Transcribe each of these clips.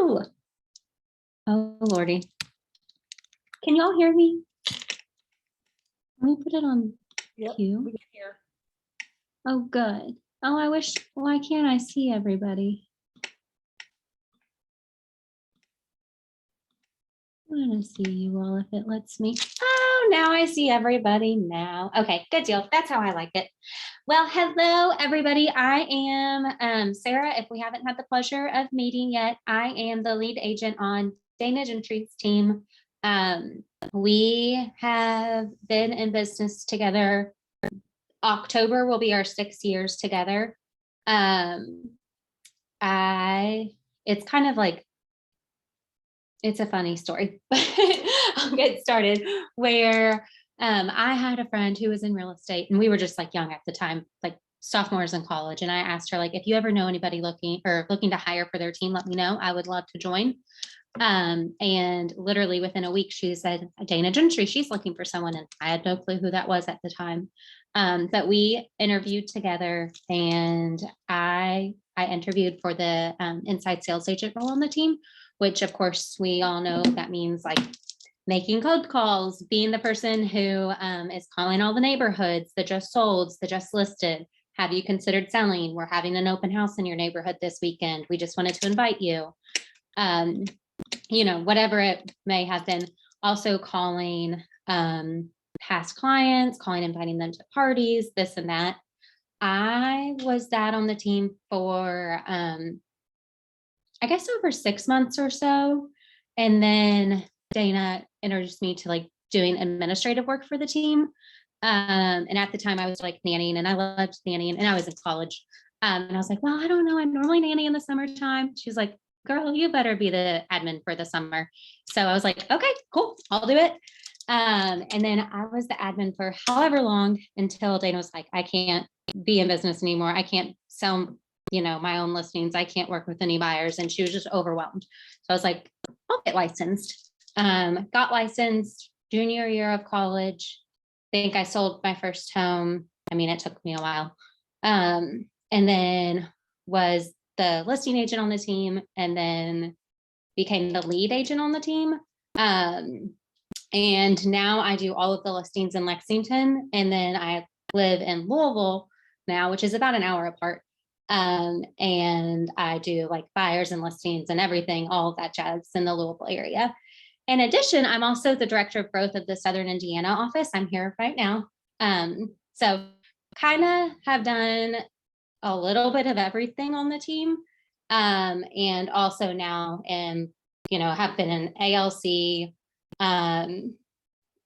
Hello. Oh, Lordy. Can y'all hear me? Let me put it on Yep, cue. we can hear. Oh, good. Oh, I wish, why can't I see everybody? I want to see you all if it lets me. Oh, now I see everybody now. Okay, good deal. That's how I like it. Well, hello, everybody. I am Sarah. If we haven't had the pleasure of meeting yet, I am the lead agent on Dana Gentry's team. We have been in business together. October will be our 6 years together. It's kind of like, it's a funny story, but I'll get started where I had a friend who was in real estate and we were just like young at the time, like sophomores in college. And I asked her, like, if you ever know anybody looking to hire for their team, let me know. I would love to join. And literally within a week, she said, Dana Gentry, she's looking for someone. And I had no clue who that was at the time. But we interviewed together and I interviewed for the inside sales agent role on the team, which of course we all know that means like making cold calls, being the person who is calling all the neighborhoods, the just solds, the just listed. Have you considered selling? We're having an open house in your neighborhood this weekend. We just wanted to invite you. Whatever it may have been. Also calling past clients, inviting them to parties, this and that. I was that on the team for I guess over 6 months or so. And then Dana introduced me to like doing administrative work for the team. And at the time I was like nannying and I loved nannying and I was in college. And I was like, well, I don't know. I normally nanny in the summertime. She was like, girl, you better be the admin for the summer. So I was like, okay, cool, I'll do it. And then I was the admin for however long until Dana was like, I can't be in business anymore. I can't sell my own listings. I can't work with any buyers. And she was just overwhelmed. So I was like, I'll get licensed. Got licensed junior year of college. Think I sold my first home. I mean, it took me a while. And then was the listing agent on the team and then became the lead agent on the team. And now I do all of the listings in Lexington. And then I live in Louisville now, which is about an hour apart. And I do like buyers and listings and everything, all of that jazz in the Louisville area. In addition, I'm also the director of growth of the Southern Indiana office. I'm here right now. So kind of have done a little bit of everything on the team. And also now have been in ALC,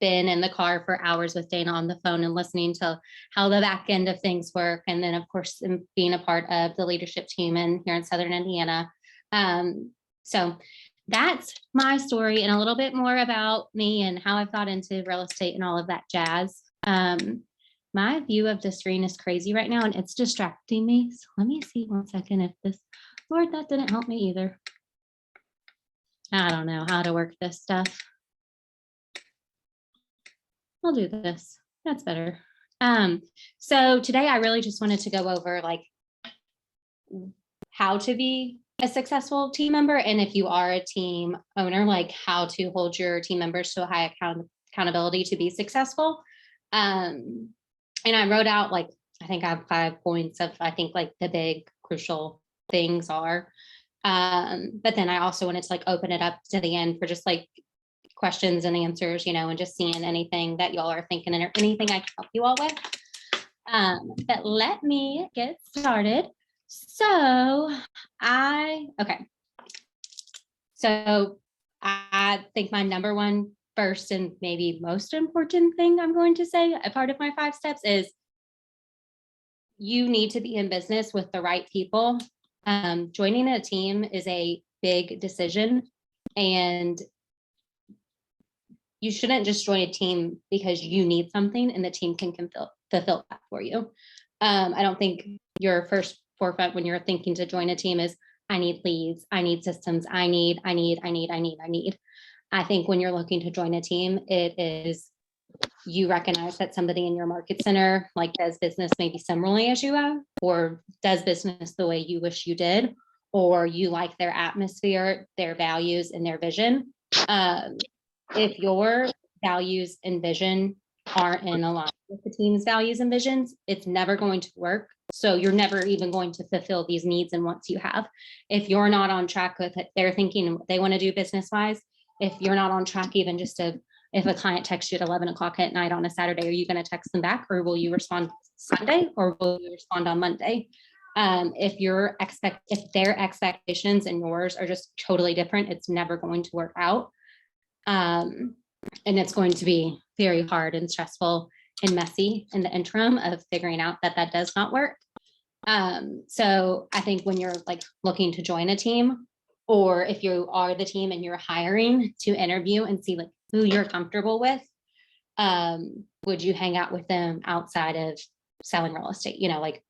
been in the car for hours with Dana on the phone and listening to how the back end of things work. And then of course, being a part of the leadership team here in Southern Indiana. So that's my story and a little bit more about me and how I've got into real estate and all of that jazz. My view of the screen is crazy right now and it's distracting me. So let me see 1 second if this, Lord, that didn't help me either. I don't know how to work this stuff. I'll do this. That's better. So today I really just wanted to go over like how to be a successful team member. And if you are a team owner, like how to hold your team members to a high accountability to be successful. And I wrote out like, I think I have 5 points of, I think like the big crucial things are. But then I also wanted to like open it up to the end for just like questions and answers, and just seeing anything that y'all are thinking or anything I can help you all with. But let me get started. So I think my number one first and maybe most important thing I'm going to say, a part of my 5 steps is you need to be in business with the right people. Joining a team is a big decision and you shouldn't just join a team because you need something and the team can fulfill that for you. I don't think your first forefront when you're thinking to join a team is, I need leads, I need systems, I need. I think when you're looking to join a team, it is you recognize that somebody in your market center like does business maybe similarly as you have, or does business the way you wish you did, or you like their atmosphere, their values, and their vision. If your values and vision aren't in alignment with the team's values and visions, it's never going to work. So you're never even going to fulfill these needs and wants you have. If you're not on track with it, they're thinking what they want to do business wise. If you're not on track, even just if a client texts you at 11 o'clock at night on a Saturday, are you going to text them back, or will you respond Sunday, or will you respond on Monday? If their expectations and yours are just totally different, it's never going to work out. And it's going to be very hard and stressful and messy in the interim of figuring out that does not work. So I think when you're like looking to join a team, or if you are the team and you're hiring to interview and see like who you're comfortable with, would you hang out with them outside of selling real estate? Like,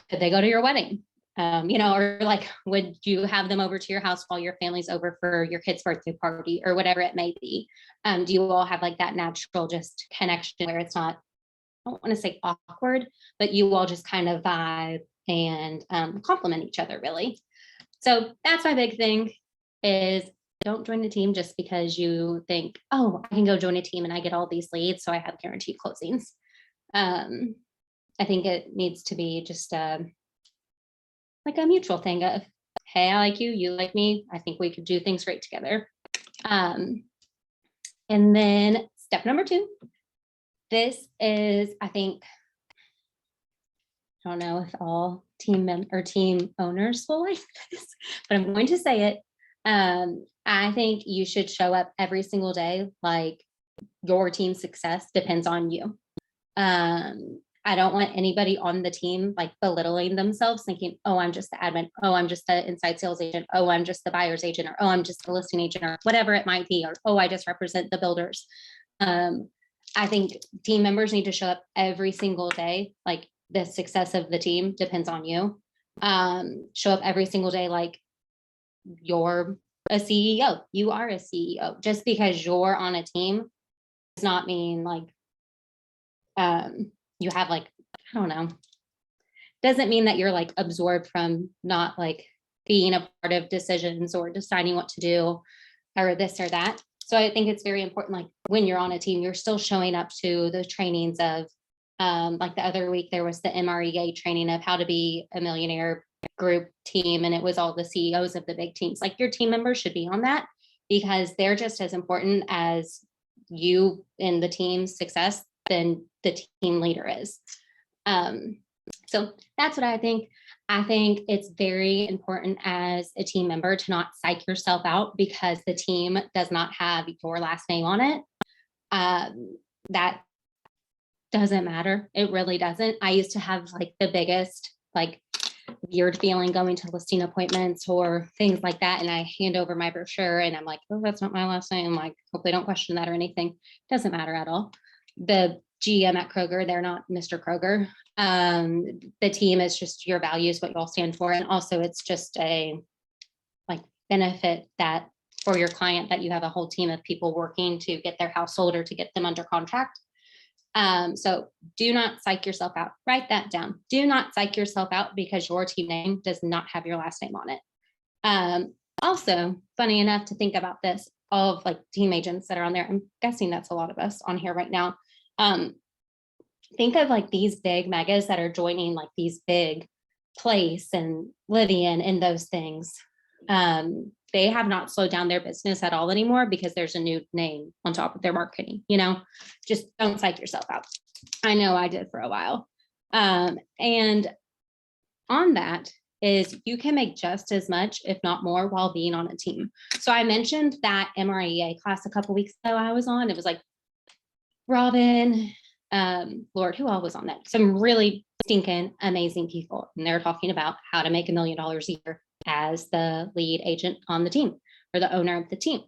could they go to your wedding? Or like, would you have them over to your house while your family's over for your kid's birthday party or whatever it may be? Do you all have like that natural just connection where it's not, I don't want to say awkward, but you all just kind of vibe and complement each other really. So that's my big thing is don't join a team just because you think, oh, I can go join a team and I get all these leads, so I have guaranteed closings. I think it needs to be just like a mutual thing of, hey, I like you, you like me. I think we could do things great together. And then step number 2, this is, I think, I don't know if all team owners will like this, but I'm going to say it. I think you should show up every single day like your team's success depends on you. I don't want anybody on the team like belittling themselves, thinking, oh, I'm just the admin. Oh, I'm just the inside sales agent. Oh, I'm just the buyer's agent, or oh, I'm just the listing agent, or whatever it might be, or oh, I just represent the builders. I think team members need to show up every single day. Like the success of the team depends on you. Show up every single day like you're a CEO. You are a CEO. Just because you're on a team does not mean like you have like, I don't know, doesn't mean that you're like absorbed from not like being a part of decisions or deciding what to do or this or that. So I think it's very important, like when you're on a team, you're still showing up to the trainings of like the other week, there was the MREA training of how to be a millionaire group team. And it was all the CEOs of the big teams. Like your team members should be on that because they're just as important as you in the team's success than the team leader is. So that's what I think. I think it's very important as a team member to not psych yourself out because the team does not have your last name on it. That doesn't matter. It really doesn't. I used to have like the biggest like weird feeling going to listing appointments or things like that. And I hand over my brochure and I'm like, oh, that's not my last name. Like, hope they don't question that or anything. Doesn't matter at all. The GM at Kroger, they're not Mr. Kroger. The team is just your values, what you all stand for. And also it's just a like benefit that for your client that you have a whole team of people working to get their household or to get them under contract. So do not psych yourself out. Write that down. Do not psych yourself out because your team name does not have your last name on it. Also, funny enough to think about this, all of like team agents that are on there, I'm guessing that's a lot of us on here right now. Think of like these big megas that are joining like these big Place and Livian and those things. They have not slowed down their business at all anymore because there's a new name on top of their marketing, just don't psych yourself out. I know I did for a while. And on that is you can make just as much, if not more, while being on a team. So I mentioned that MREA class a couple weeks ago I was on. It was like Robin, Lord, who all was on that? Some really stinking amazing people. And they're talking about how to make $1 million a year as the lead agent on the team or the owner of the team.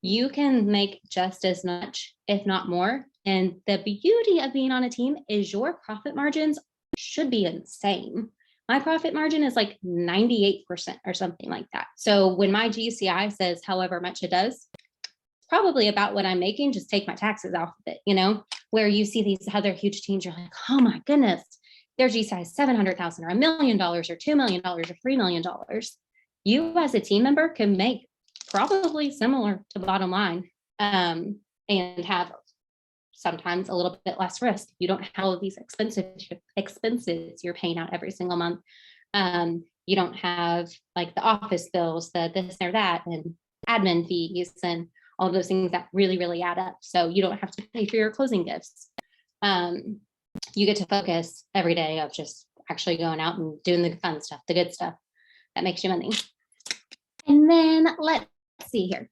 You can make just as much, if not more. And the beauty of being on a team is your profit margins should be insane. My profit margin is like 98% or something like that. So when my GCI says however much it does, probably about what I'm making, just take my taxes off of it, where you see these other huge teams, you're like, oh my goodness, their GCI is $700,000 or $1 million or $2 million or $3 million. you as a team member can make probably similar to bottom line, and have sometimes a little bit less risk. You don't have all of these expenses you're paying out every single month. You don't have like the office bills, the this or that, and admin fees and all those things that really, really add up. So you don't have to pay for your closing gifts. You get to focus every day of just actually going out and doing the fun stuff, the good stuff that makes you money. And then let's see here.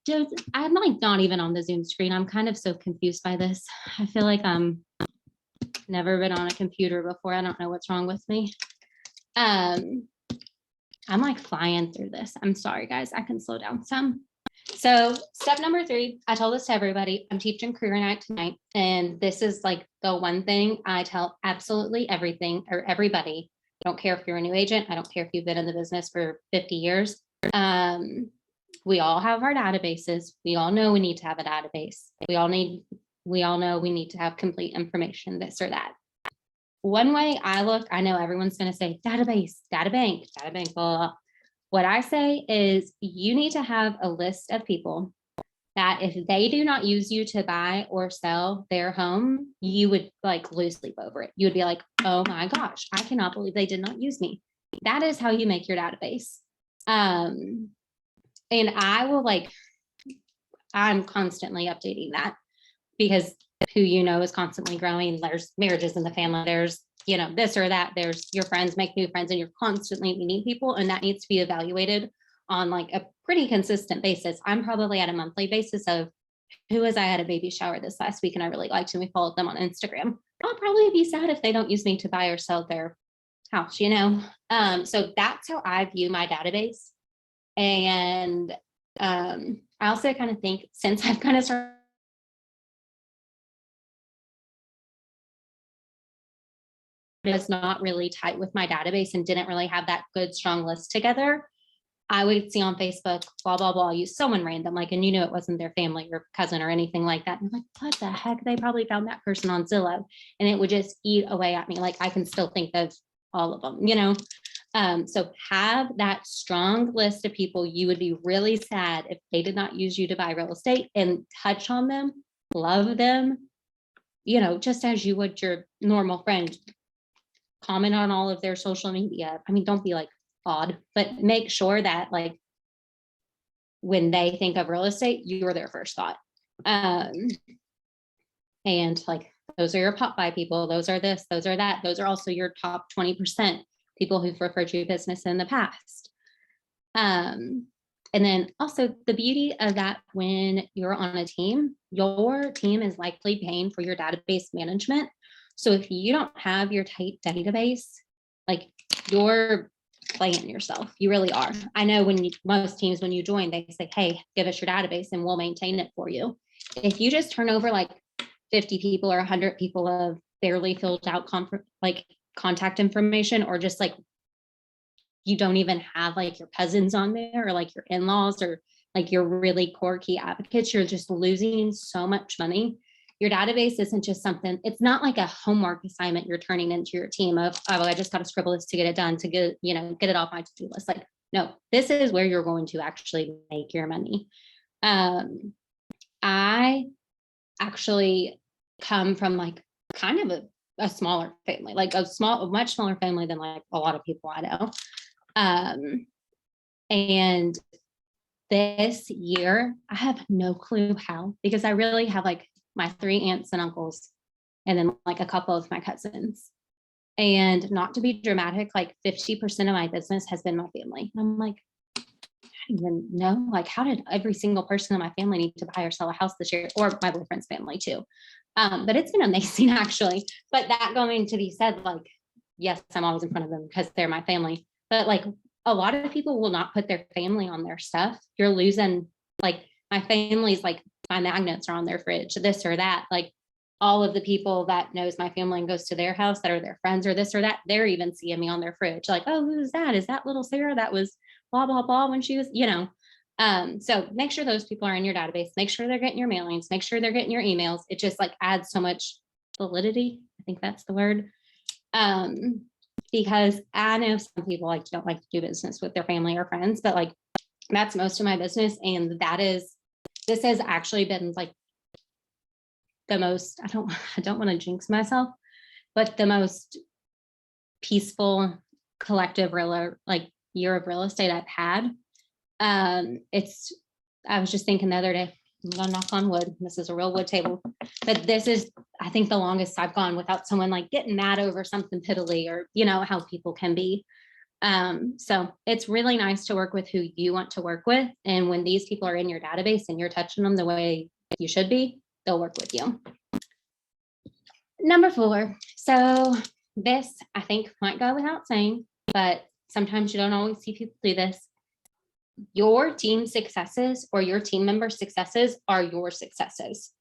I'm like not even on the Zoom screen. I'm kind of so confused by this. I feel like I'm never been on a computer before. I don't know what's wrong with me. I'm like flying through this. I'm sorry, guys. I can slow down some. So step number 3, I told this to everybody. I'm teaching career night tonight. And this is like the one thing I tell absolutely everything or everybody. I don't care if you're a new agent. I don't care if you've been in the business for 50 years. We all have our databases. We all know we need to have a database. We all know we need to have complete information, this or that. One way I look, I know everyone's going to say database, databank, blah, blah, blah. What I say is you need to have a list of people that if they do not use you to buy or sell their home, you would like lose sleep over it. You would be like, oh my gosh, I cannot believe they did not use me. That is how you make your database. And I will I'm constantly updating that because who you know is constantly growing. There's marriages in the family. There's, this or that. There's your friends make new friends and you're constantly meeting people, and that needs to be evaluated on like a pretty consistent basis. I'm probably at a monthly basis of who was I at a baby shower this last week and I really liked, and we followed them on Instagram. I'll probably be sad if they don't use me to buy or sell their house, So that's how I view my database. And I also kind of think since I've kind of started was not really tight with my database and didn't really have that good, strong list together, I would see on Facebook, blah, blah, blah, use someone random, and it wasn't their family or cousin or anything like that. And I'm like, what the heck? They probably found that person on Zillow, and it would just eat away at me. I can still think of all of them, so have that strong list of people. You would be really sad if they did not use you to buy real estate, and touch on them, love them, just as you would your normal friend. Comment on all of their social media. I mean, don't be odd, but make sure that when they think of real estate, you're their first thought. And those are your pop by people. Those are this, those are that. Those are also your top 20% people who've referred to your business in the past. And then also the beauty of that, when you're on a team, your team is likely paying for your database management. So if you don't have your tight database, you're playing yourself. You really are. I know most teams, when you join, they say, hey, give us your database and we'll maintain it for you. If you just turn over 50 people or 100 people of barely filled out contact information, or just you don't even have your cousins on there, or your in-laws, or your really core key advocates, you're just losing so much money. Your database isn't just something, it's not like a homework assignment you're turning into your team of, oh, I just got to scribble this to get it done, to get it off my to-do list. No, this is where you're going to actually make your money. I actually come from kind of a smaller family, a much smaller family than a lot of people I know. And this year, I have no clue how, because I really have my 3 aunts and uncles, and then a couple of my cousins. And not to be dramatic, 50% of my business has been my family. And I'm I don't even know, how did every single person in my family need to buy or sell a house this year, or my boyfriend's family too. But it's been amazing actually. But that going to be said, yes, I'm always in front of them because they're my family. But a lot of people will not put their family on their stuff. You're losing, my family's my magnets are on their fridge, this or that. All of the people that knows my family and goes to their house that are their friends or this or that, they're even seeing me on their fridge. Oh, who's that? Is that little Sarah that was blah, blah, blah when she was, so make sure those people are in your database. Make sure they're getting your mailings. Make sure they're getting your emails. It just adds so much validity. I think that's the word. Because I know some people don't like to do business with their family or friends, but That's most of my business. And this has actually been like the most, I don't want to jinx myself, but the most peaceful collective year of real estate I've had. I was just thinking the other day, I'm gonna knock on wood. This is a real wood table, but this is, I think, the longest I've gone without someone like getting mad over something piddly, or how people can be. So it's really nice to work with who you want to work with. And when these people are in your database and you're touching them the way you should be, they'll work with you. Number 4. So this, I think, might go without saying, but sometimes you don't always see people do this. Your team successes or your team member successes are your successes.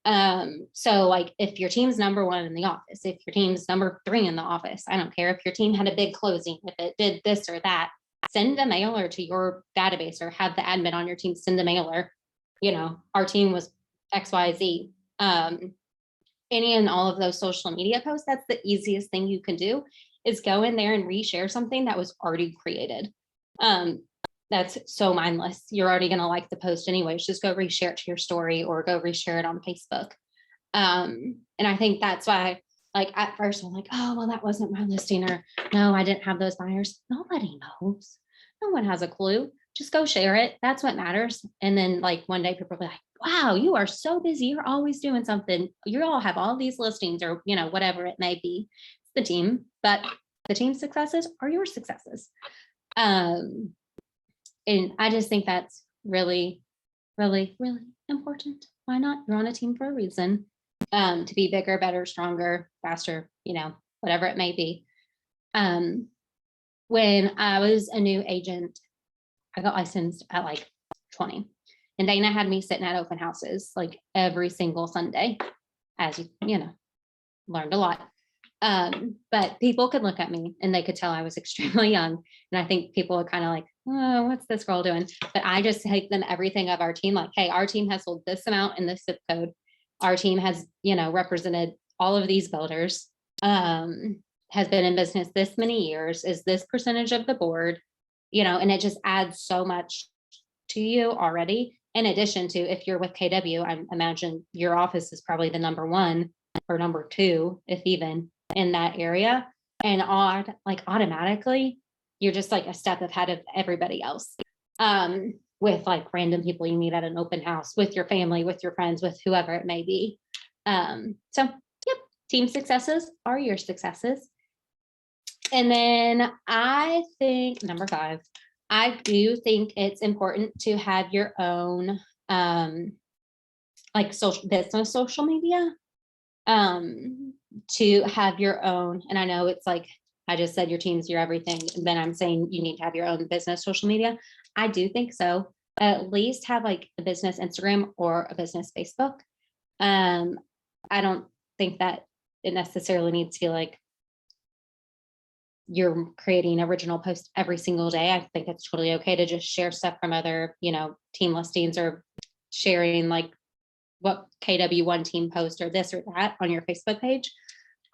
So like if your team's number 1 in the office, if your team's number 3 in the office, I don't care if your team had a big closing, if it did this or that, send a mailer to your database or have the admin on your team send a mailer. Our team was XYZ. Any and all of those social media posts, that's the easiest thing you can do, is go in there and reshare something that was already created. That's so mindless. You're already going to like the post anyways. Just go reshare it to your story or go reshare it on Facebook. And I think that's why, like, at first I'm like, oh, well, that wasn't my listing, or no, I didn't have those buyers. Nobody knows. No one has a clue. Just go share it. That's what matters. And then like one day people are like, wow, you are so busy. You're always doing something. You all have all these listings, or, whatever it may be. It's the team, but the team's successes are your successes. And I just think that's really, really, really important. Why not? You're on a team for a reason, to be bigger, better, stronger, faster, whatever it may be. When I was a new agent, I got licensed at like 20. And Dana had me sitting at open houses like every single Sunday, as learned a lot. But people could look at me and they could tell I was extremely young. And I think people are kind of like, oh, what's this girl doing? But I just take them everything of our team. Like, hey, our team has sold this amount in this zip code. Our team has, represented all of these builders, has been in business this many years, is this percentage of the board, and it just adds so much to you already. In addition to, if you're with KW, I imagine your office is probably the number 1 or number 2, if even, in that area. And automatically, you're just like a step ahead of everybody else. With like random people you meet at an open house, with your family, with your friends, with whoever it may be. So, yep, team successes are your successes. And then I think number 5, I do think it's important to have your own like business social media, to have your own. And I know it's like, I just said your team's your everything, and then I'm saying you need to have your own business social media. I do think so. At least have like a business Instagram or a business Facebook. I don't think that it necessarily needs to be like you're creating original posts every single day. I think it's totally okay to just share stuff from other, team listings, or sharing like what KW1 team post or this or that on your Facebook page,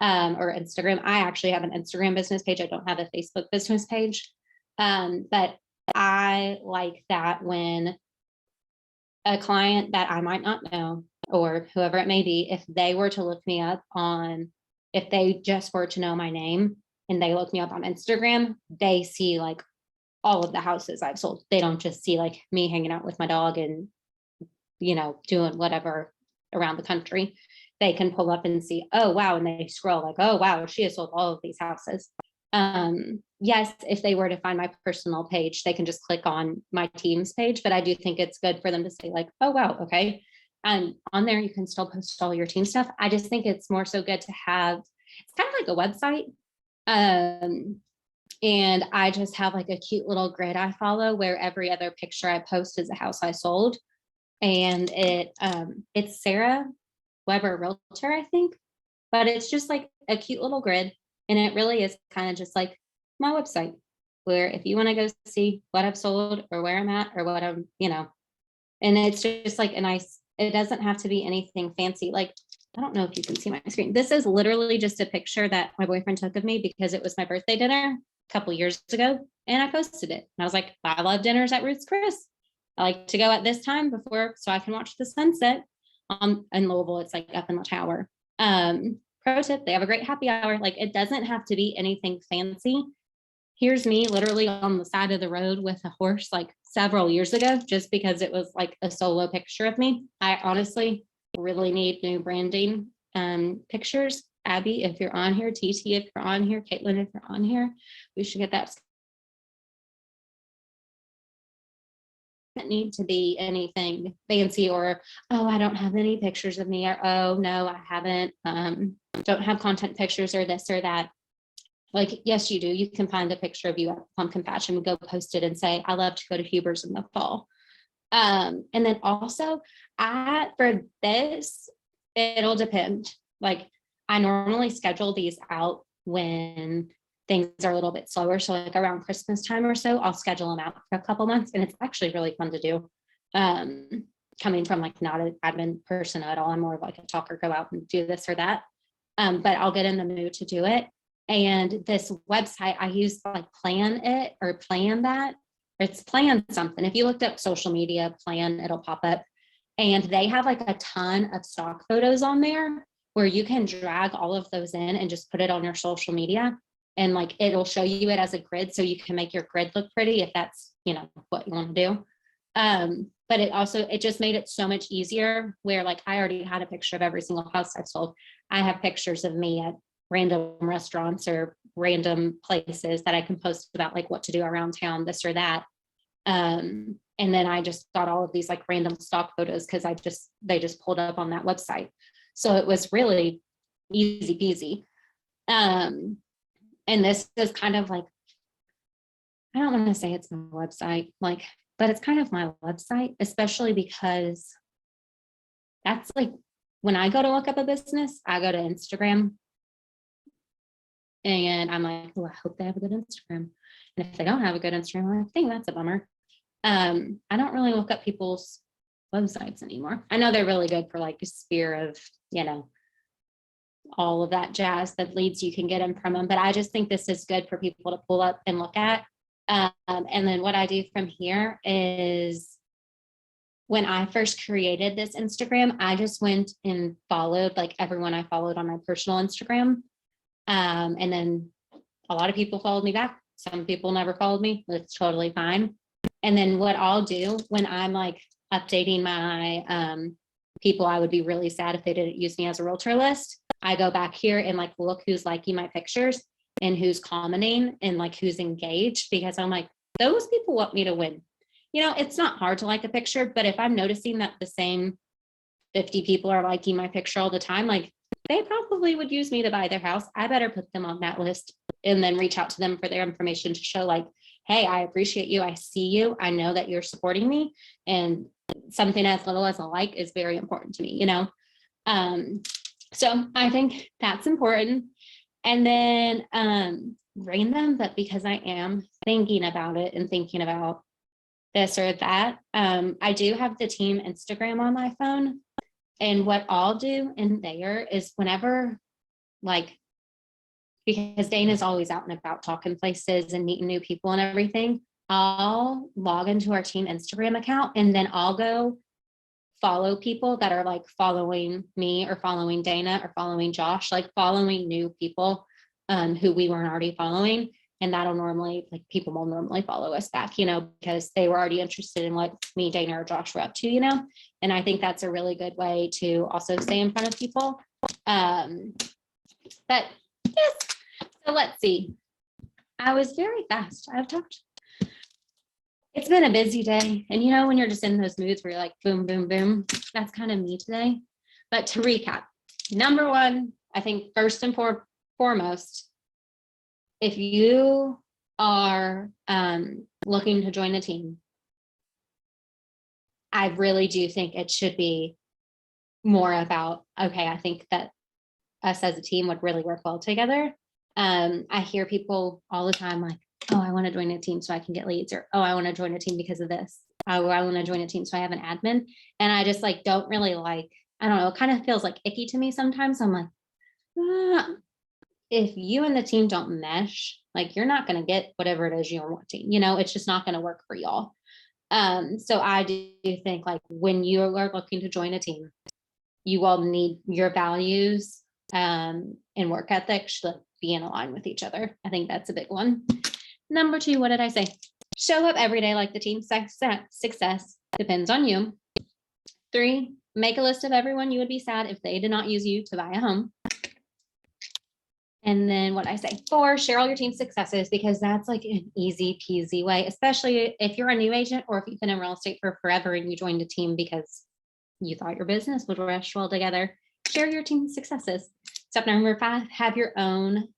or Instagram. I actually have an Instagram business page. I don't have a Facebook business page. But I like that when a client that I might not know, or whoever it may be, if they were to look me up if they just were to know my name and they look me up on Instagram, they see like all of the houses I've sold. They don't just see like me hanging out with my dog and, doing whatever around the country. They can pull up and see, oh, wow. And they scroll like, oh, wow, she has sold all of these houses. Yes, if they were to find my personal page, they can just click on my team's page, but I do think it's good for them to say like, oh, wow, okay. And on there, you can still post all your team stuff. I just think it's more so good to have, it's kind of like a website. And I just have like a cute little grid I follow where every other picture I post is a house I sold. And it's Sarah Weber Realtor, I think, but it's just like a cute little grid. And it really is kind of just like my website, where if you want to go see what I've sold or where I'm at or what I'm, and it's just like a nice, it doesn't have to be anything fancy. Like, I don't know if you can see my screen. This is literally just a picture that my boyfriend took of me because it was my birthday dinner couple years ago, and I posted it. And I was like, I love dinners at Ruth's Chris. I like to go at this time before so I can watch the sunset. In Louisville, it's like up in the tower. Pro tip, they have a great happy hour. Like, it doesn't have to be anything fancy. Here's me literally on the side of the road with a horse like several years ago, just because it was like a solo picture of me. I honestly really need new branding pictures. Abby, if you're on here, TT, if you're on here, Caitlin, if you're on here, we should get that. Doesn't need to be anything fancy or, oh, I don't have any pictures of me, or oh no, I haven't, don't have content pictures or this or that. Like, yes, you do. You can find a picture of you at Pumpkin Patch and go post it and say, I love to go to Huber's in the fall. And then also for this, it'll depend. Like, I normally schedule these out when things are a little bit slower. So like around Christmas time or so, I'll schedule them out for a couple months, and it's actually really fun to do. Coming from like not an admin person at all, I'm more of like a talker, go out and do this or that. But I'll get in the mood to do it. And this website I use, like Plan It or Plan That, it's Plan something. If you looked up social media Plan, it'll pop up. And they have like a ton of stock photos on there where you can drag all of those in and just put it on your social media. And like, it'll show you it as a grid, so you can make your grid look pretty if that's, what you want to do. But it just made it so much easier where like I already had a picture of every single house I've sold. I have pictures of me at random restaurants or random places that I can post about like what to do around town, this or that. And then I just got all of these like random stock photos because they just pulled up on that website. So it was really easy peasy. And this is kind of like, I don't want to say it's my website, like, but it's kind of my website, especially because that's like, when I go to look up a business, I go to Instagram and I'm like, oh, I hope they have a good Instagram. And if they don't have a good Instagram, I think that's a bummer. I don't really look up people's websites anymore. I know they're really good for like a sphere of, all of that jazz, that leads you can get them from them. But I just think this is good for people to pull up and look at. And then what I do from here is, when I first created this Instagram, I just went and followed like everyone I followed on my personal Instagram. And then a lot of people followed me back. Some people never followed me. That's totally fine. And then what I'll do when I'm like updating my people, I would be really sad if they didn't use me as a realtor list. I go back here and like look who's liking my pictures and who's commenting and like who's engaged, because I'm like, those people want me to win. It's not hard to like a picture, but if I'm noticing that the same 50 people are liking my picture all the time, like they probably would use me to buy their house. I better put them on that list and then reach out to them for their information to show like, hey, I appreciate you. I see you. I know that you're supporting me. And something as little as a like is very important to me, So I think that's important. And then random, but because I am thinking about it and thinking about this or that, I do have the team Instagram on my phone. And what I'll do in there is whenever, like, because Dana's always out and about talking places and meeting new people and everything, I'll log into our team Instagram account and then I'll go follow people that are like following me or following Dana or following Josh, like following new people who we weren't already following. And that'll normally, like, people will normally follow us back, because they were already interested in what me, Dana, or Josh were up to, and I think that's a really good way to also stay in front of people. But yes, so let's see. I was very fast. I've talked. It's been a busy day. And when you're just in those moods where you're like, boom, boom, boom, that's kind of me today. But to recap, number one, I think first and foremost, if you are looking to join a team, I really do think it should be more about, okay, I think that us as a team would really work well together. I hear people all the time like, oh, I want to join a team so I can get leads, or, oh, I want to join a team because of this. Oh, I want to join a team so I have an admin. And I just like, don't really like, I don't know, it kind of feels like icky to me sometimes. I'm like, if you and the team don't mesh, like you're not going to get whatever it is you're wanting, you know, it's just not going to work for y'all. So I do think like when you are looking to join a team, you all need your values and work ethic should be in line with each other. I think that's a big one. Number 2, what did I say? Show up every day like the team's success depends on you. 3, make a list of everyone you would be sad if they did not use you to buy a home. And then what I say, 4, share all your team's successes, because that's like an easy peasy way, especially if you're a new agent or if you've been in real estate for forever and you joined a team because you thought your business would mesh well together. Share your team's successes. Step number 5, have your own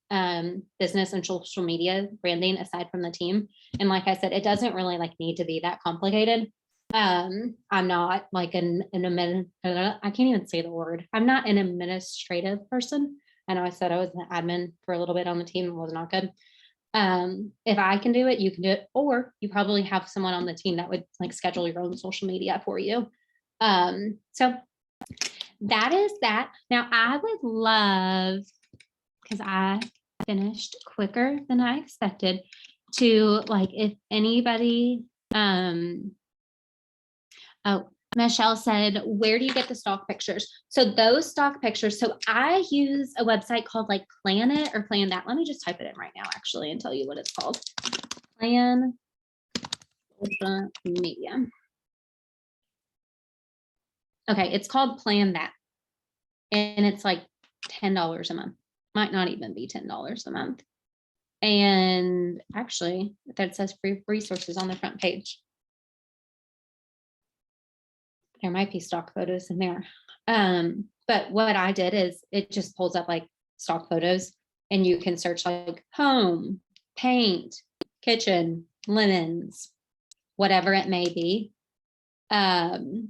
business and social media branding aside from the team. And like I said, it doesn't really like need to be that complicated. I'm not like I can't even say the word. I'm not an administrative person. I know I said I was an admin for a little bit on the team. It was not good. If I can do it, you can do it, or you probably have someone on the team that would like schedule your own social media for you. So that is that. Now I would love, because I finished quicker than I expected, to like if anybody, oh, Michelle said, where do you get the stock pictures? So those stock pictures, so I use a website called like Plan It or Plan That. Let me just type it in right now actually and tell you what it's called. Plan Media. Okay, it's called Plan That. And it's like $10 a month. Might not even be $10 a month. And actually, that says free resources on the front page. There might be stock photos in there. But what I did is it just pulls up like stock photos and you can search like home, paint, kitchen, linens, whatever it may be. And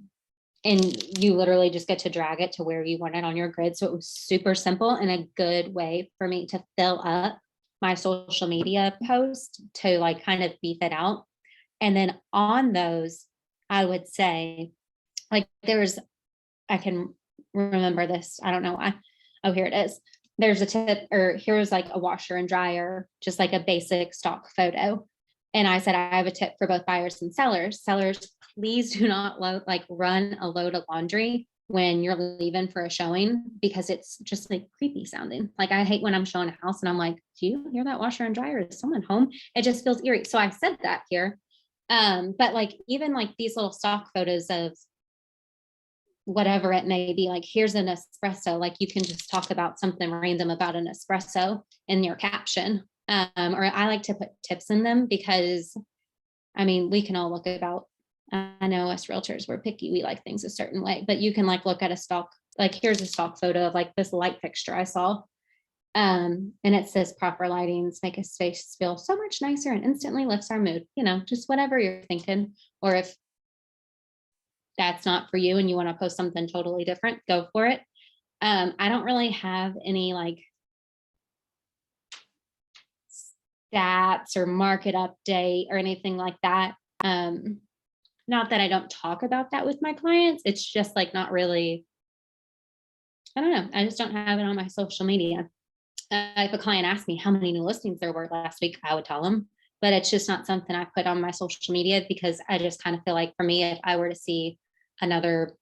you literally just get to drag it to where you want it on your grid. So it was super simple and a good way for me to fill up my social media post to like kind of beef it out. And then on those, I would say, like I can remember this. I don't know why. Oh, here it is. There's a tip, or here's like a washer and dryer, just like a basic stock photo. And I said, I have a tip for both buyers and sellers. Sellers, please do not run a load of laundry when you're leaving for a showing, because it's just like creepy sounding. Like I hate when I'm showing a house and I'm like, do you hear that washer and dryer? Is someone home? It just feels eerie. So I said that here. But like, even like these little stock photos of whatever it may be, like here's an espresso, like you can just talk about something random about an espresso in your caption. Or I like to put tips in them because, I mean, we can all look about, I know us realtors, we're picky, we like things a certain way, but you can like look at a stock, like here's a stock photo of like this light fixture I saw. And it says proper lightings make a space feel so much nicer and instantly lifts our mood, you know, just whatever you're thinking. Or if that's not for you and you want to post something totally different, go for it. I don't really have any like stats or market update or anything like that. Not that I don't talk about that with my clients. It's just like not really, I don't know. I just don't have it on my social media. If a client asked me how many new listings there were last week, I would tell them, but it's just not something I put on my social media because I just kind of feel like for me, if I were to see another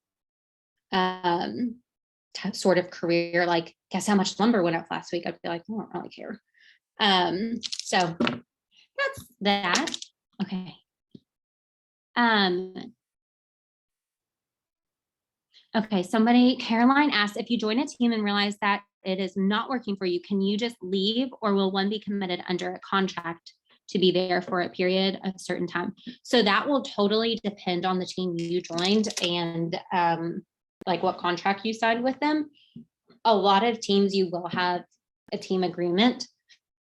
sort of career, like guess how much lumber went up last week, I'd be like, I don't really care. So that's that. Okay. Okay, Caroline asked, if you join a team and realize that it is not working for you, can you just leave, or will one be committed under a contract to be there for a period of a certain time? So that will totally depend on the team you joined and like what contract you signed with them. A lot of teams you will have a team agreement,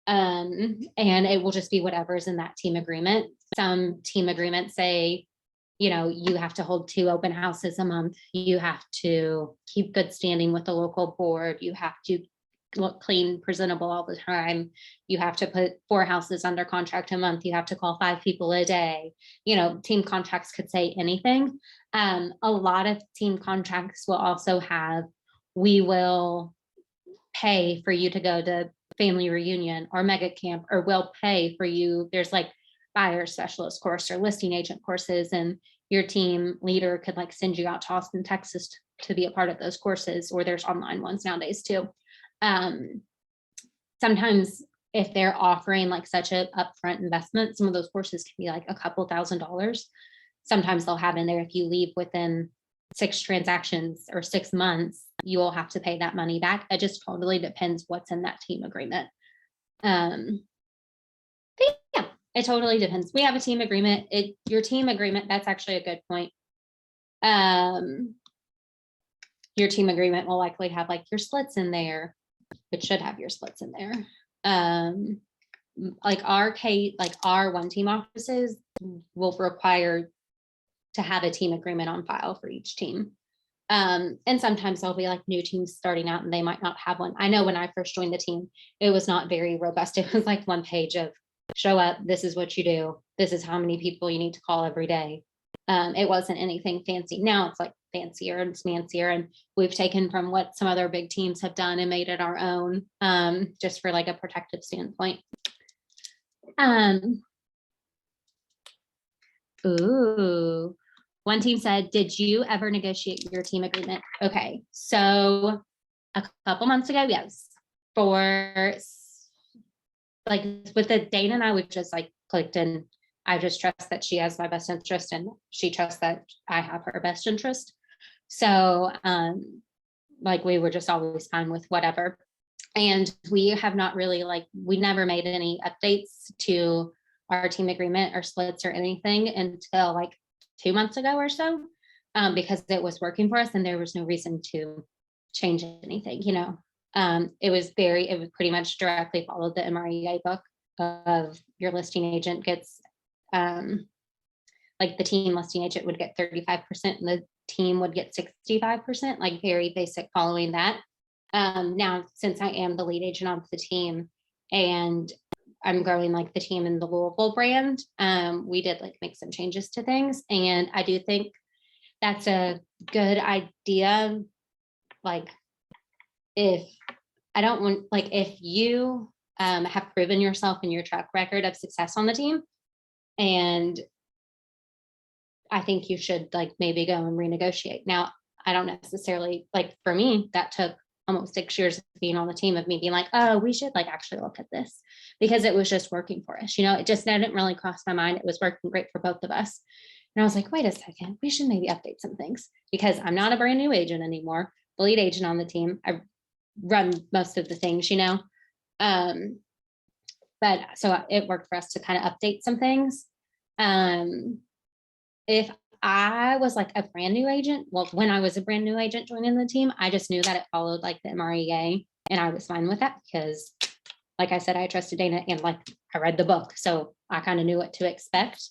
and it will just be whatever's in that team agreement. Some team agreements say, you know, you have to hold 2 open houses a month. You have to keep good standing with the local board. You have to look clean, presentable all the time. You have to put 4 houses under contract a month. You have to call 5 people a day. You know, team contracts could say anything. A lot of team contracts will also have, we will pay for you to go to family reunion or mega camp, or will pay for you. There's like buyer specialist course or listing agent courses, and your team leader could like send you out to Austin, Texas to be a part of those courses, or there's online ones nowadays too. Sometimes if they're offering like such an upfront investment, some of those courses can be like a couple $1,000s. Sometimes they'll have in there, if you leave within 6 transactions or 6 months, you will have to pay that money back. It just totally depends what's in that team agreement. But yeah, it totally depends. We have a team agreement. Your team agreement, that's actually a good point. Your team agreement will likely have like your splits in there. It should have your splits in there. Like our one team offices will require to have a team agreement on file for each team. And sometimes there'll be like new teams starting out and they might not have one. I know when I first joined the team, it was not very robust. It was like 1 page of show up, this is what you do, this is how many people you need to call every day. It wasn't anything fancy. Now it's like fancier and fancier, and we've taken from what some other big teams have done and made it our own, just for like a protective standpoint. Ooh, one team said, did you ever negotiate your team agreement? Okay, so a couple months ago, yes. For like with the Dana and I, we just like clicked, and I just trust that she has my best interest and she trusts that I have her best interest. So like we were just always fine with whatever. And we have not really we never made any updates to our team agreement or splits or anything until like 2 months ago or so, because it was working for us and there was no reason to change anything, it was pretty much directly followed the MREA book of your listing agent gets, like the team listing agent would get 35% and the team would get 65%, like very basic following that. Now, since I am the lead agent of the team and I'm growing like the team in the Louisville brand, we did like make some changes to things. And I do think that's a good idea. Like if you have proven yourself in your track record of success on the team, and I think you should like maybe go and renegotiate. Now, I don't necessarily, like for me, that took almost 6 years of being on the team of me being like, oh, we should like actually look at this, because it was just working for us. It just didn't really cross my mind. It was working great for both of us. And I was like, wait a second, we should maybe update some things, because I'm not a brand new agent anymore. The lead agent on the team, I run most of the things, but so it worked for us to kind of update some things. If I was like a brand new agent, well, when I was a brand new agent joining the team, I just knew that it followed like the MREA, and I was fine with that because, like I said, I trusted Dana and like I read the book, so I kind of knew what to expect.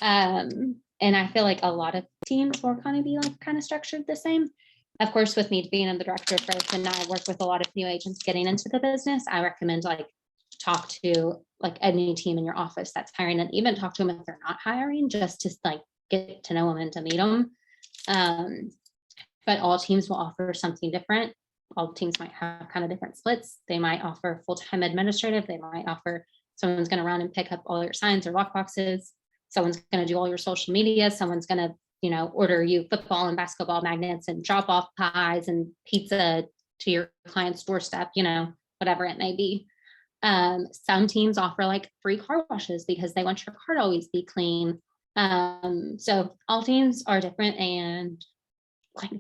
And I feel like a lot of teams will kind of be like kind of structured the same. Of course, with me being the director of growth and I work with a lot of new agents getting into the business, I recommend like talk to like any team in your office that's hiring, and even talk to them if they're not hiring, just to like get to know them and to meet them. But all teams will offer something different. All teams might have kind of different splits. They might offer full-time administrative. They might offer someone's going to run and pick up all your signs or lock boxes. Someone's going to do all your social media. Someone's going to, order you football and basketball magnets and drop off pies and pizza to your client's doorstep, whatever it may be. Some teams offer like free car washes because they want your car to always be clean. So all teams are different, and like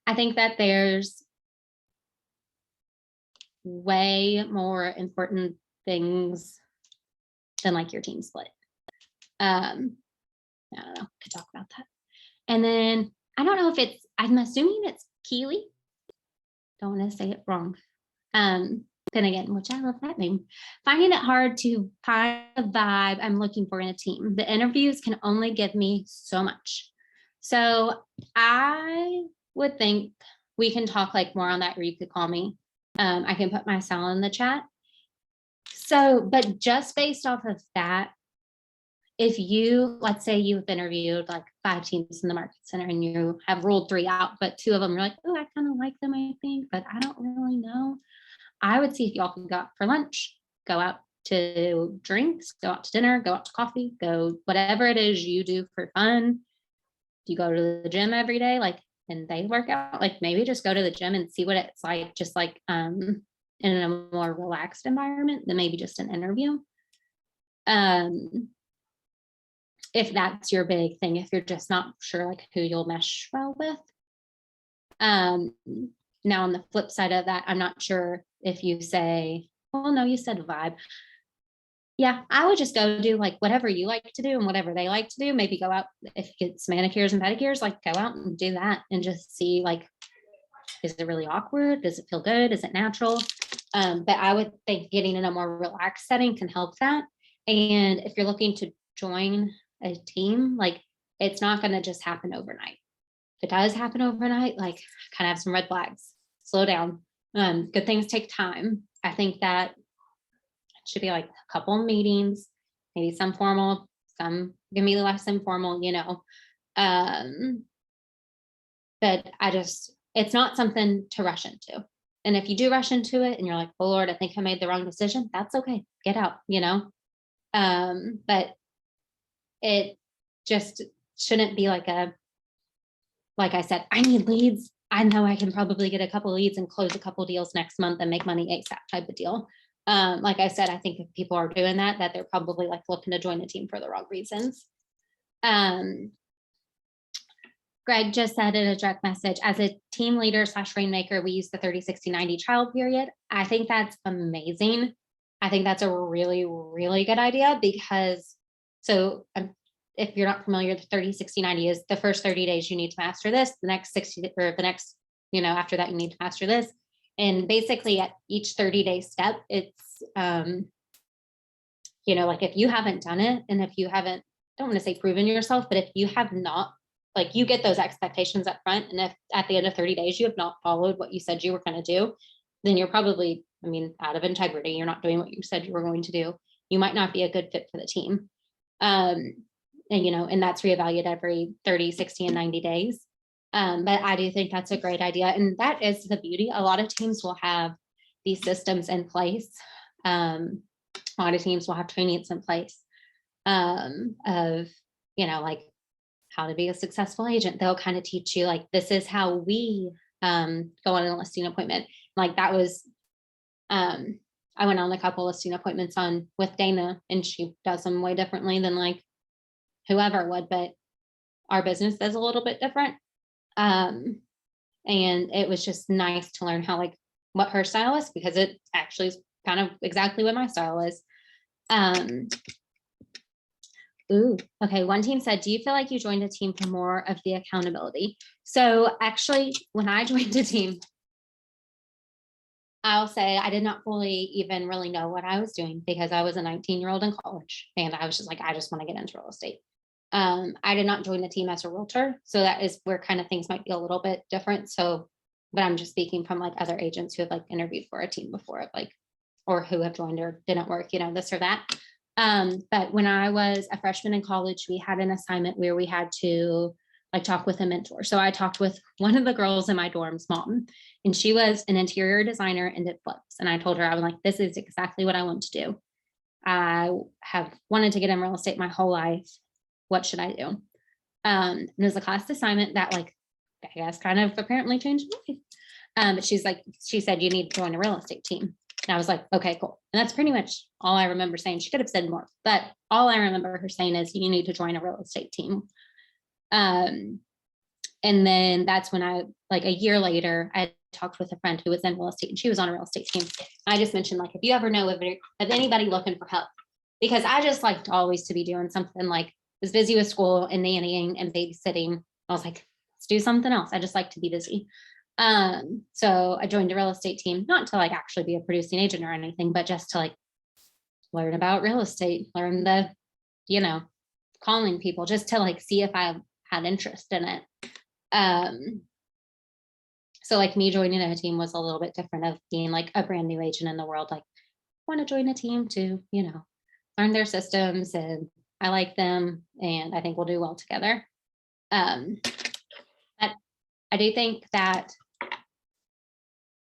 I think that there's way more important things than like your team split. I don't know, could talk about that. And then I don't know if I'm assuming it's Keely. Don't want to say it wrong. Then again, which I love that name. Finding it hard to find the vibe I'm looking for in a team. The interviews can only give me so much. So I would think we can talk like more on that, or you could call me. I can put my cell in the chat. So, but just based off of that, if let's say you've interviewed like 5 teams in the market center and you have ruled 3 out, but 2 of them you're like, oh, I kind of like them, I think, but I don't really know. I would see if y'all can go out for lunch, go out to drinks, go out to dinner, go out to coffee, go whatever it is you do for fun. Do you go to the gym every day? Like, and they work out, like maybe just go to the gym and see what it's like, just like in a more relaxed environment than maybe just an interview. If that's your big thing, if you're just not sure like who you'll mesh well with. Now on the flip side of that, I'm not sure if you say, well, no, you said vibe. Yeah, I would just go do like whatever you like to do and whatever they like to do. Maybe go out if it's manicures and pedicures, like go out and do that and just see like, is it really awkward? Does it feel good? Is it natural? But I would think getting in a more relaxed setting can help that. And if you're looking to join a team, like it's not going to just happen overnight. If it does happen overnight, like kind of have some red flags, slow down. Good things take time. I think that it should be like a couple meetings, maybe some formal, some can be less informal, you know. But it's not something to rush into. And if you do rush into it and you're like, oh Lord, I think I made the wrong decision, that's okay. Get out, you know. But it just shouldn't be like I said, I need leads. I know I can probably get a couple leads and close a couple deals next month and make money ASAP type of deal. Like I said, I think if people are doing that they're probably like looking to join a team for the wrong reasons. Greg just said in a direct message, as a team leader / rainmaker, we use the 30, 60, 90 trial period. I think that's amazing. I think that's a really, really good idea because if you're not familiar, the 30, 60, 90 is the first 30 days you need to master this, the next 60 or the next, after that you need to master this. And basically at each 30-day step, it's, like if you haven't done it and if you haven't, don't want to say proven yourself, but if you have not, like you get those expectations up front. And if at the end of 30 days, you have not followed what you said you were going to do, then you're probably, out of integrity, you're not doing what you said you were going to do. You might not be a good fit for the team. And that's reevaluated every 30, 60, and 90 days. But I do think that's a great idea. And that is the beauty. A lot of teams will have these systems in place. A lot of teams will have trainings in place of, like how to be a successful agent. They'll kind of teach you like, this is how we go on a listing appointment. Like that was, I went on a couple listing appointments with Dana, and she does them way differently than like whoever would, but our business is a little bit different. And it was just nice to learn how, like, what her style is, because it actually is kind of exactly what my style is. Okay. One team said, do you feel like you joined a team for more of the accountability? So actually, when I joined a team, I'll say I did not fully even really know what I was doing because I was a 19-year-old in college and I was just like, I just want to get into real estate. I did not join the team as a realtor. So that is where kind of things might be a little bit different. So, but I'm just speaking from like other agents who have like interviewed for a team before, like, or who have joined or didn't work, this or that. But when I was a freshman in college, we had an assignment where we had to like talk with a mentor. So I talked with one of the girls in my dorm's mom, and she was an interior designer and did flips. And I told her, I was like, this is exactly what I want to do. I have wanted to get in real estate my whole life. What should I do? And it was a class assignment that like, I guess kind of apparently changed my life. But she said, you need to join a real estate team. And I was like, okay, cool. And that's pretty much all I remember saying. She could have said more, but all I remember her saying is you need to join a real estate team. And then that's when like a year later, I talked with a friend who was in real estate and she was on a real estate team. I just mentioned like, if you ever know of anybody looking for help, because I just liked always to be doing something, like was busy with school and nannying and babysitting. I was like, let's do something else. I just like to be busy. So I joined a real estate team, not to like actually be a producing agent or anything, but just to like learn about real estate, learn the, calling people, just to like see if I had interest in it. So like me joining a team was a little bit different of being like a brand new agent in the world. Like, want to join a team to, learn their systems, and I like them and I think we'll do well together. But I do think that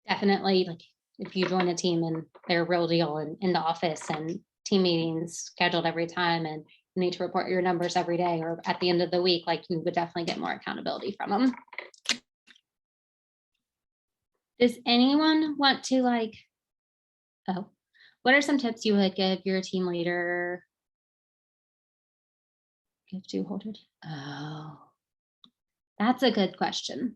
definitely like if you join a team and they're a real deal and in the office and team meetings scheduled every time and you need to report your numbers every day or at the end of the week, like you would definitely get more accountability from them. Does anyone want to what are some tips you would give your team leader? Give to holder. Oh, that's a good question.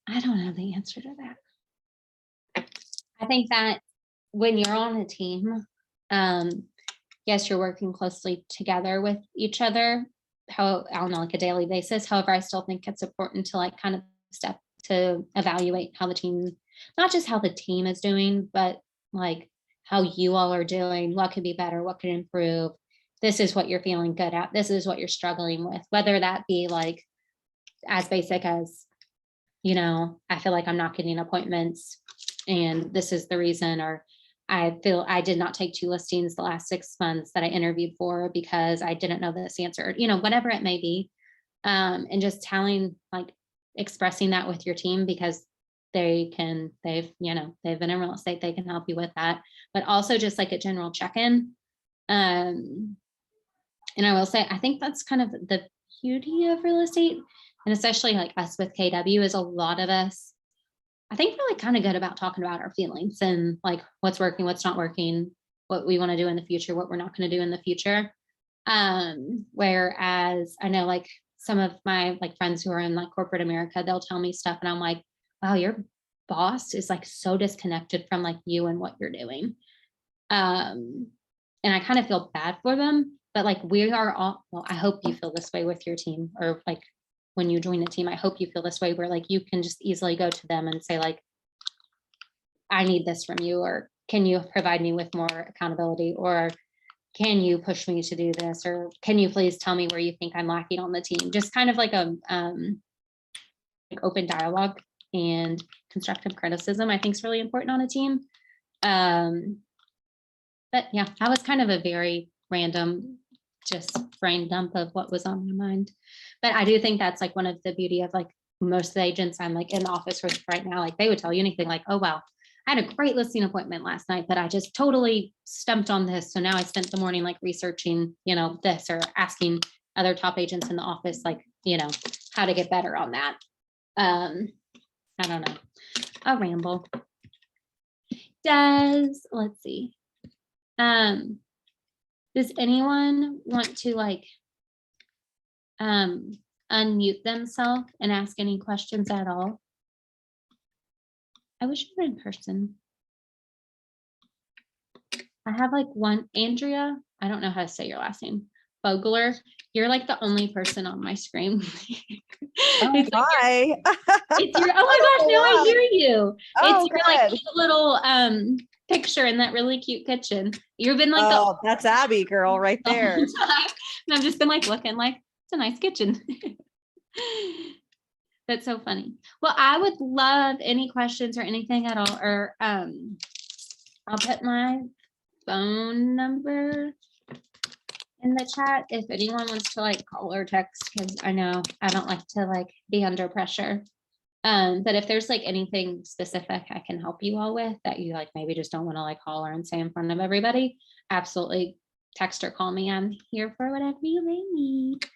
I don't have the answer to that. I think that when you're on a team, yes, you're working closely together with each other, I don't know, like a daily basis. However, I still think it's important to kind of step to evaluate how the team, not just how the team is doing, but like how you all are doing, what could be better, what could improve. This is what you're feeling good at. This is what you're struggling with, whether that be as basic as, I feel like I'm not getting appointments and this is the reason, or I feel I did not take 2 listings the last 6 months that I interviewed for because I didn't know this answer, whatever it may be. And just expressing that with your team because they've been in real estate, they can help you with that, but also just like a general check-in. And I will say, I think that's kind of the beauty of real estate, and especially like us with KW is a lot of us, I think we're kind of good about talking about our feelings and like what's working, what's not working, what we want to do in the future, what we're not going to do in the future. Whereas I know some of my friends who are in corporate America, they'll tell me stuff and I'm like, wow, your boss is so disconnected from you and what you're doing. And I kind of feel bad for them, but we are all, well, I hope you feel this way with your team, or when you join a team, I hope you feel this way where you can just easily go to them and say I need this from you, or can you provide me with more accountability, or can you push me to do this, or can you please tell me where you think I'm lacking on the team? Just kind of open dialogue and constructive criticism, I think is really important on a team. But yeah, that was kind of a very random, just brain dump of what was on my mind. But I do think that's one of the beauty of most of the agents I'm in the office with right now, they would tell you anything oh, wow, I had a great listing appointment last night, but I just totally stumped on this. So now I spent the morning researching, this, or asking other top agents in the office, how to get better on that. I don't know. I'll ramble. Let's see. Does anyone want to unmute themselves and ask any questions at all? I wish you were in person. I have one, Andrea, I don't know how to say your last name, Fogler. You're the only person on my screen. Oh, it's my. It's your, oh my gosh, now I hear you. Oh, it's your cute little picture in that really cute kitchen. You've been that's Abby, girl, right there. And I've just been looking it's a nice kitchen. That's so funny. Well, I would love any questions or anything at all, or I'll put my phone number in the chat if anyone wants to call or text, because I know I don't like to be under pressure. But if there's anything specific I can help you all with that you maybe just don't want to holler and say in front of everybody, absolutely text or call me. I'm here for whatever you may need.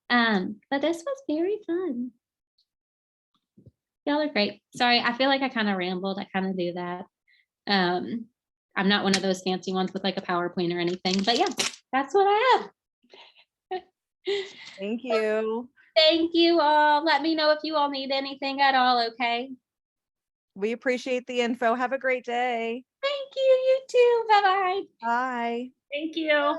But this was very fun. Y'all are great. Sorry, I feel I kind of rambled. I kind of do that. I'm not one of those fancy ones with a PowerPoint or anything, but yeah, that's what I have. Thank you. Thank you all. Let me know if you all need anything at all, okay? We appreciate the info. Have a great day. Thank you. You too. Bye-bye. Bye. Thank you.